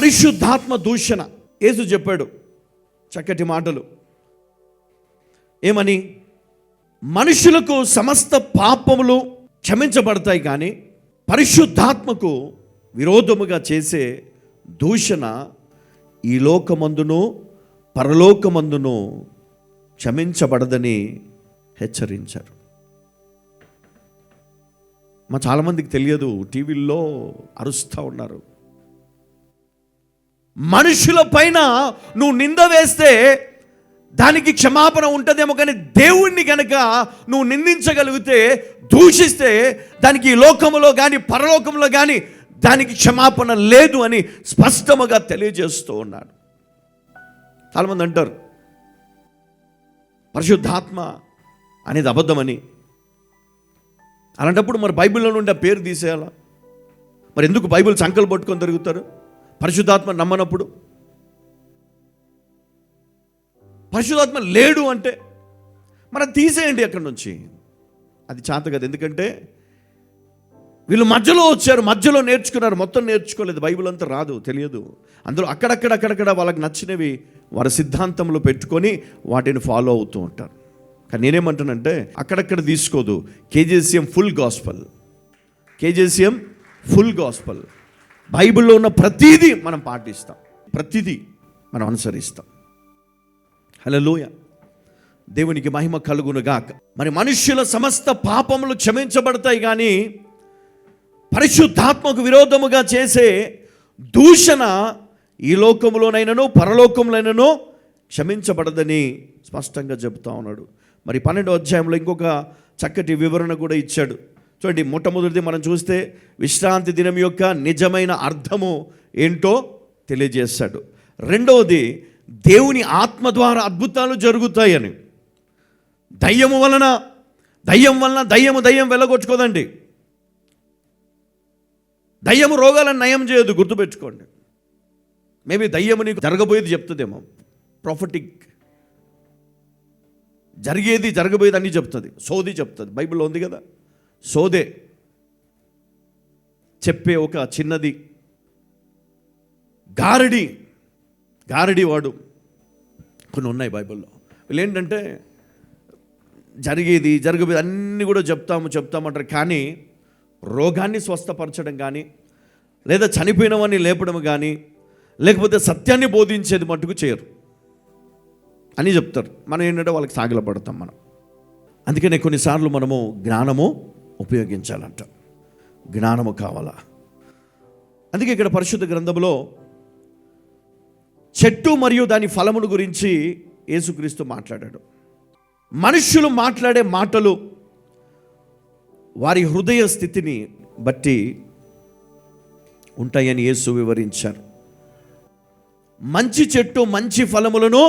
పరిశుద్ధాత్మ దూషణ. యేసు చెప్పాడు చక్కటి మాటలు. ఏమని? మనుషులకు సమస్త పాపములు క్షమించబడతాయి, కానీ పరిశుద్ధాత్మకు విరోధముగా చేసే దూషణ ఈ లోకమందును పరలోకమందును క్షమించబడదని హెచ్చరించారు. చాలామందికి తెలియదు, టీవీల్లో అరుస్తూ ఉన్నారు. మనుషుల పైన నువ్వు నింద వేస్తే దానికి క్షమాపణ ఉంటుందేమో, కానీ దేవుణ్ణి కనుక నువ్వు నిందించగలిగితే, దూషిస్తే దానికి ఈ లోకములో కానీ పరలోకంలో కానీ దానికి క్షమాపణ లేదు అని స్పష్టముగా తెలియజేస్తూ ఉన్నాడు. చాలామంది అంటారు పరిశుద్ధాత్మ అనేది అబద్ధమని. అలాంటప్పుడు మరి బైబిల్లో నుండి ఆ పేరు తీసేయాలా? మరి ఎందుకు బైబిల్ సంకలు పట్టుకొని తిరుగుతారు పరిశుద్ధాత్మ నమ్మనప్పుడు? పరిశుద్ధాత్మ లేడు అంటే మరి తీసేయండి అక్కడి నుంచి. అది చేత కదా. ఎందుకంటే వీళ్ళు మధ్యలో వచ్చారు, మధ్యలో నేర్చుకున్నారు, మొత్తం నేర్చుకోలేదు. బైబిల్ అంతా రాదు, తెలియదు. అందులో అక్కడక్కడ వాళ్ళకి నచ్చినవి వారి సిద్ధాంతంలో పెట్టుకొని వాటిని ఫాలో అవుతూ ఉంటారు. కానీ నేనేమంటానంటే అక్కడక్కడ తీసుకోదు. కేజీసీఎం ఫుల్ గాస్పల్, కేజీసీఎం ఫుల్ గాస్పల్. బైబిల్లో ఉన్న ప్రతిదీ మనం పాటిస్తాం, ప్రతిదీ మనం అనుసరిస్తాం. హల్లెలూయా, దేవునికి మహిమ కలుగునుగాక. మరి మనుష్యుల సమస్త పాపములు క్షమించబడతాయి, కానీ పరిశుద్ధాత్మకు విరోధముగా చేసే దూషణ ఈ లోకంలోనైనను పరలోకంలోనైనను క్షమించబడదని స్పష్టంగా చెబుతా ఉన్నాడు. మరి 12వ అధ్యాయంలో ఇంకొక చక్కటి వివరణ కూడా ఇచ్చాడు. చూడండి, మొట్టమొదటిది మనం చూస్తే విశ్రాంతి దినం యొక్క నిజమైన అర్థము ఏంటో తెలియజేశాడు. రెండవది దేవుని ఆత్మ ద్వారా అద్భుతాలు జరుగుతాయని. దయ్యం వలన దయ్యం వెళ్ళగొట్టుకోదండి. దయ్యము రోగాలను నయం చేయదు, గుర్తుపెట్టుకోండి. మేబీ దయ్యము నీకు జరగబోయేది చెప్తుందేమో, ప్రాఫిటిక్, జరగబోయేది అన్నీ చెప్తుంది, సోది చెప్తుంది. బైబిల్లో ఉంది కదా, సోదే చెప్పే ఒక చిన్నది గారడి వాడు కొన్ని ఉన్నాయి బైబిల్లో. వీళ్ళు ఏంటంటే జరగబోయేది అన్నీ కూడా చెప్తామంటారు, కానీ రోగాన్ని స్వస్థపరచడం కానీ, లేదా చనిపోయిన వాడిని లేపడం కానీ, లేకపోతే సత్యాన్ని బోధించేది మట్టుకు చేయరు అని చెప్తారు. మనం ఏంటంటే వాళ్ళకి సాగిలపడతాం మనం. అందుకనే కొన్నిసార్లు మనము జ్ఞానము ఉపయోగించాలంట, జ్ఞానము కావాలా. అందుకే ఇక్కడ పరిశుద్ధ గ్రంథంలో చెట్టు మరియు దాని ఫలమును గురించి యేసుక్రీస్తు మాట్లాడాడు. మనుష్యులు మాట్లాడే మాటలు వారి హృదయ స్థితిని బట్టి ఉంటాయని యేసు వివరించారు. మంచి చెట్టు మంచి ఫలములను,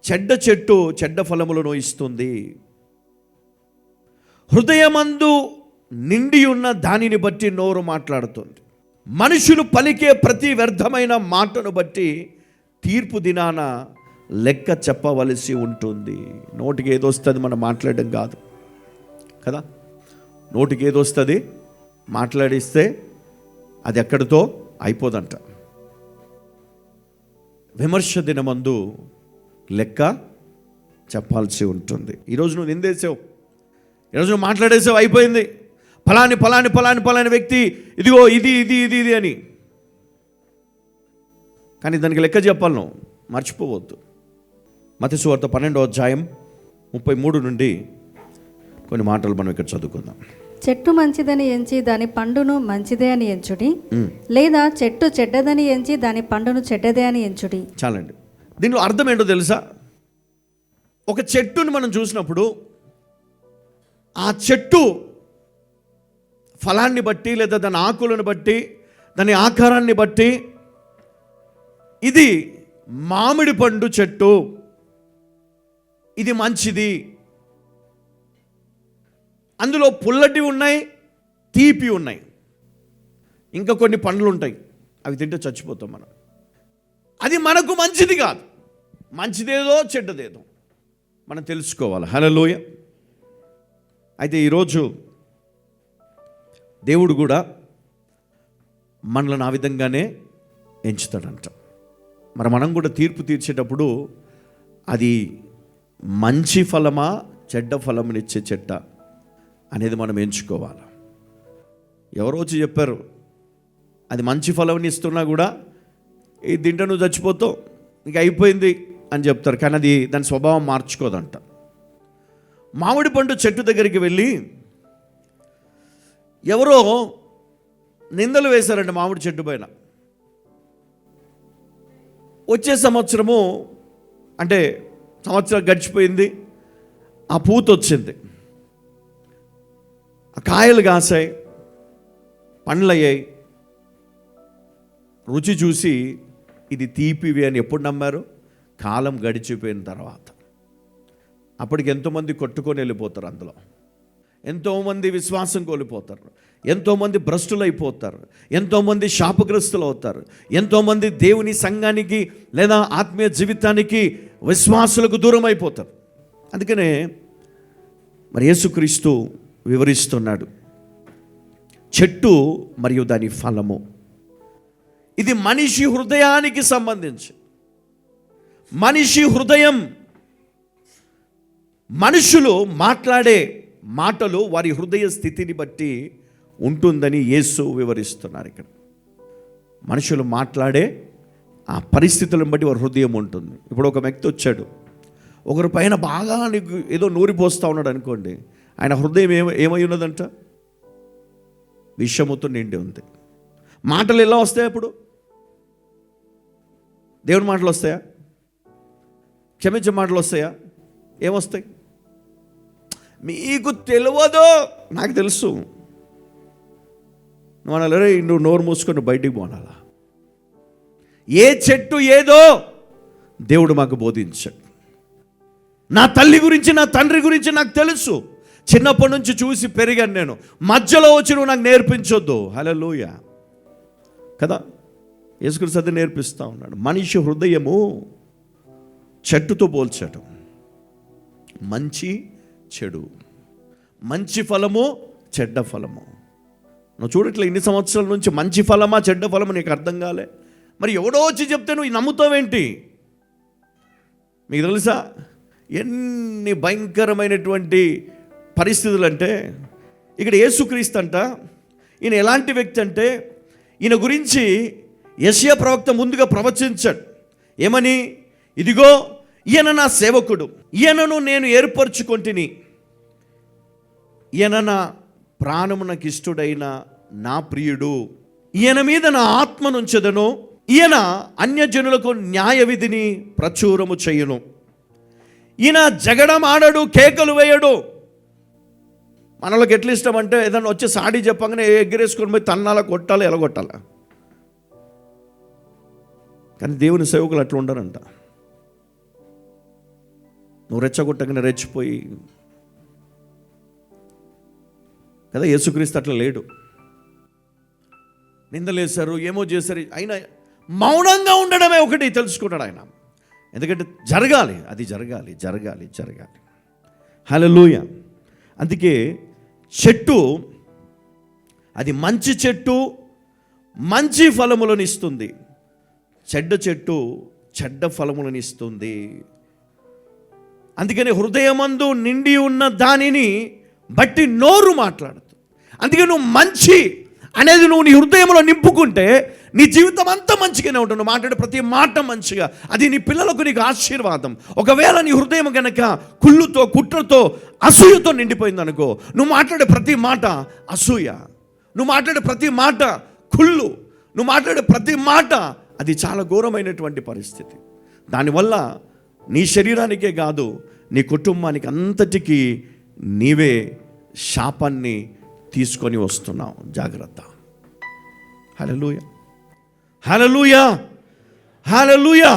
చెడ్డ చెట్టు చెడ్డ ఫలములను ఇస్తుంది. హృదయమందు నిండి ఉన్న దానిని బట్టి నోరు మాట్లాడుతుంది. మనుషులు పలికే ప్రతి వ్యర్థమైన మాటను బట్టి తీర్పు దినాన లెక్క చెప్పవలసి ఉంటుంది. నోటికి ఏదొస్తుంది మనం మాట్లాడడం కాదు కదా. నోటికి ఏదొస్తుంది మాట్లాడిస్తే అది ఎక్కడితో అయిపోదంట. విమర్శ దినమందు లెక్క చెప్పాల్సి ఉంటుంది. ఈరోజు నువ్వు నిందేసావు, ఈరోజు నువ్వు మాట్లాడేసావు, అయిపోయింది. ఫలాని వ్యక్తి ఇదిగో ఇది అని. కానీ దానికి లెక్క చెప్పాలి, నువ్వు మర్చిపోవద్దు. మత్తయి సువార్త 12వ అధ్యాయం 33 నుండి కొన్ని మాటలు మనం ఇక్కడ చదువుకుందాం. చెట్టు మంచిదని ఎంచి దాని పండును మంచిదే అని ఎంచుడి, లేదా చెట్టు చెడ్డదని ఎంచి దాని పండును చెడ్డదే అని ఎంచుడి. చాలండి. దీనిలో అర్థం ఏంటో తెలుసా? ఒక చెట్టుని మనం చూసినప్పుడు ఆ చెట్టు ఫలాన్ని బట్టి, లేదా దాని ఆకులను బట్టి, దాని ఆకారాన్ని బట్టి, ఇది మామిడి పండు చెట్టు, ఇది మంచిది, అందులో పుల్లటి ఉన్నాయి, తీపి ఉన్నాయి, ఇంకా కొన్ని పండ్లు ఉంటాయి, అవి తింటే చచ్చిపోతాం మనం. అది మనకు మంచిది కాదు. మంచిదేదో చెడ్డదేదో మనం తెలుసుకోవాలి. హల్లెలూయా. అయితే ఈరోజు దేవుడు కూడా మనల్ని ఆ విధంగానే ఎంచుతాడంట. మరి మనం కూడా తీర్పు తీర్చేటప్పుడు అది మంచి ఫలమా చెడ్డ ఫలమునిచ్చే చెట్ట అనేది మనం ఎంచుకోవాలి. ఎవరో వచ్చి చెప్పారు అది మంచి ఫలం ఇస్తున్నా కూడా ఈ తింటే నువ్వు చచ్చిపోతావు, ఇంక అయిపోయింది అని చెప్తారు. కానీ అది దాని స్వభావం మార్చుకోదంట. మామిడి పండు చెట్టు దగ్గరికి వెళ్ళి ఎవరో నిందలు వేశారంట మామిడి చెట్టు పైన. వచ్చే సంవత్సరము అంటే సంవత్సరం గడిచిపోయింది, ఆ పూత వచ్చింది, ఆ కాయలు కాసాయి, పండ్లు అయ్యాయి. రుచి చూసి ఇది తీపివి అని ఎప్పుడు నమ్మారు? కాలం గడిచిపోయిన తర్వాత. అప్పటికి ఎంతోమంది కొట్టుకొని వెళ్ళిపోతారు, అందులో ఎంతోమంది విశ్వాసం కోల్పోతారు, ఎంతోమంది భ్రష్టులు అయిపోతారు, ఎంతోమంది శాపగ్రస్తులు అవుతారు, ఎంతోమంది దేవుని సంఘానికి లేదా ఆత్మీయ జీవితానికి విశ్వాసులకు దూరం అయిపోతారు. అందుకనే మరి యేసుక్రీస్తు వివరిస్తున్నాడు చెట్టు మరియు దాని ఫలము. ఇది మనిషి హృదయానికి సంబంధించి. మనిషి హృదయం, మనుషులు మాట్లాడే మాటలు వారి హృదయ స్థితిని బట్టి ఉంటుందని యేసు వివరిస్తున్నారు ఇక్కడ. మనుషులు మాట్లాడే ఆ పరిస్థితులను బట్టి వారి హృదయం ఉంటుంది. ఇప్పుడు ఒక వ్యక్తి వచ్చాడు, ఒకరి పైన బాగా నీకు ఏదో నూరిపోస్తూ ఉన్నాడు అనుకోండి, ఆయన హృదయం ఏమై ఉన్నదంట? విషముతో నిండి ఉంది. మాటలు ఎలా వస్తాయి అప్పుడు? దేవుని మాటలు వస్తాయా? క్షమించే మాటలు వస్తాయా? ఏమొస్తాయి? మీకు తెలియదు, నాకు తెలుసు. నువ్వు అనాలరే, నువ్వు నోరు మూసుకొని బయటికి పోనాలా? ఏ చెట్టు ఏదో దేవుడు మాకు బోధించాడు. నా తల్లి గురించి నా తండ్రి గురించి నాకు తెలుసు. చిన్నప్పటి నుంచి చూసి పెరిగాను నేను. మధ్యలో వచ్చి నువ్వు నాకు నేర్పించొద్దు. హల్లెలూయా కదా. యేసుక్రీస్తు అది నేర్పిస్తూ ఉన్నాడు. మనిషి హృదయము చెట్టుతో పోల్చడం. మంచి చెడు, మంచి ఫలము చెడ్డ ఫలము. నువ్వు చూడట్లే ఇన్ని సంవత్సరాల నుంచి మంచి ఫలమా చెడ్డ ఫలము నీకు అర్థం కాలే. మరి ఎవడో వచ్చి చెప్తే నువ్వు నమ్ముతావేంటి? మీకు తెలుసా ఎన్ని భయంకరమైనటువంటి పరిస్థితులు అంటే, ఇక్కడ యేసుక్రీస్తు అంట, ఈయన ఎలాంటి వ్యక్తి అంటే, ఈయన గురించి యెషయా ప్రవక్త ముందుగా ప్రవచించాడు. ఏమని? ఇదిగో ఈయన నా సేవకుడు, ఈయనను నేను ఏర్పరచుకొంటిని, ఈయన నా ప్రాణమునకు ఇష్టుడైన నా ప్రియుడు, ఈయన మీద నా ఆత్మనుంచెదను, ఈయన అన్యజనులకు న్యాయ విధిని ప్రచురము చేయును, ఈయన జగడం ఆడడు, కేకలు వేయడు. మనలోకి ఎట్లా ఇష్టం అంటే ఏదన్నా వచ్చి సాడీ చెప్పగానే ఎగ్గరేసుకొని పోయి తన్నాలా, కొట్టాలి, ఎలగొట్టాలా. కానీ దేవుని సేవకులు అట్లా ఉండరంట. నువ్వు రెచ్చగొట్టగానే రెచ్చిపోయి కదా. యేసుక్రీస్తు అట్లా లేడు. నిందలేశారు, ఏమో చేశారు, అయినా మౌనంగా ఉండడమే ఒకటి తెలుసుకున్నాడు ఆయన. ఎందుకంటే జరగాలి, అది జరగాలి, జరగాలి, జరగాలి. హల్లెలూయా. అందుకే చెట్టు అది మంచి చెట్టు మంచి ఫలములను ఇస్తుంది, చెడ్డ చెట్టు చెడ్డ ఫలములను ఇస్తుంది. అందుకని హృదయమందు నిండి ఉన్న దానిని బట్టి నోరు మాట్లాడుతుంది. అందుకే నువ్వు మంచి అనేది నువ్వు నీ హృదయంలో నింపుకుంటే నీ జీవితం అంతా మంచిగానే ఉంటుంది. నువ్వు మాట్లాడే ప్రతి మాట మంచిగా, అది నీ పిల్లలకు నీకు ఆశీర్వాదం. ఒకవేళ నీ హృదయం కనుక కుళ్ళుతో, కుట్రతో, అసూయతో నిండిపోయింది అనుకో, నువ్వు మాట్లాడే ప్రతి మాట అసూయ, నువ్వు మాట్లాడే ప్రతి మాట కుళ్ళు, నువ్వు మాట్లాడే ప్రతి మాట అది చాలా ఘోరమైనటువంటి పరిస్థితి. దానివల్ల నీ శరీరానికే కాదు, నీ కుటుంబానికి అంతటికీ నీవే శాపాన్ని తీసుకొని వస్తున్నావు. జాగ్రత్త. హల్లెలూయా, హల్లెలూయా, హల్లెలూయా.